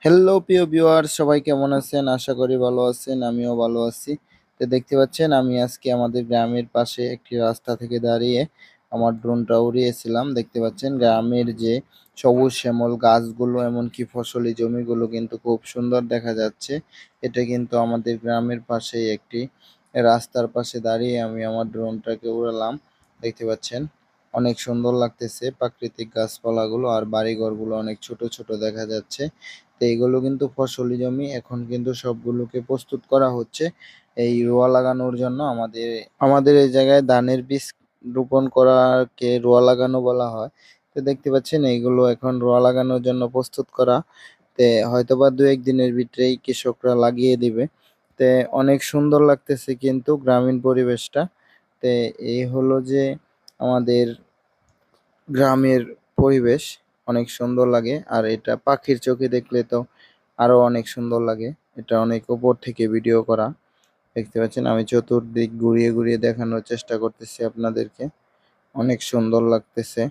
Hello প্রিয় viewers, সবাই কেমন আছেন? আশা করি ভালো আছেন। আমিও ভালো আছি। তো দেখতে পাচ্ছেন আমি আজকে আমাদের গ্রামের পাশে একটি রাস্তা থেকে দাঁড়িয়ে আমার ড্রোনটা উড়িয়েছিলাম। দেখতে পাচ্ছেন গ্রামের যে সবুজ শ্যামল গাছগুলো এমনকি ফসলি জমিগুলো কিন্তু খুব সুন্দর দেখা যাচ্ছে। এটা কিন্তু আমাদের গ্রামের পাশেই একটি রাস্তার পাশে দাঁড়িয়ে আমি আমার ড্রোনটাকে উড়ালাম। দেখতে পাচ্ছেন অনেক সুন্দর লাগতেছে প্রাকৃতিক গাছপালাগুলো আর বাড়িঘরগুলো অনেক ছোট ছোট দেখা যাচ্ছে। তো এগুলো কিন্তু ফসলি জমি। এখন কিন্তু সবগুলোকে প্রস্তুত করা হচ্ছে এই রোয়া লাগানোর জন্য। আমাদের এই জায়গায় ধানের বীজ রোপণ করাকে রোয়া লাগানো বলা হয়। তো দেখতে পাচ্ছেন এইগুলো এখন রোয়া লাগানোর জন্য প্রস্তুত করা। তে হয়তোবা ২-১ দিনের ভিতরেই কৃষকরা লাগিয়ে দিবে। তে অনেক সুন্দর লাগতেছে কিন্তু গ্রামীণ পরিবেশটা। তে এই হলো যে আমাদের গ্রামের পরিবেশ অনেক সুন্দর লাগে। আর এটা পাখির চোখে দেখলে তো আরো অনেক সুন্দর লাগে। এটা অনেক উপর থেকে ভিডিও করা। দেখতে পাচ্ছেন আমি চতুর্দিক ঘুরিয়ে ঘুরিয়ে দেখানোর চেষ্টা করতেছি আপনাদেরকে। অনেক সুন্দর লাগতেছে।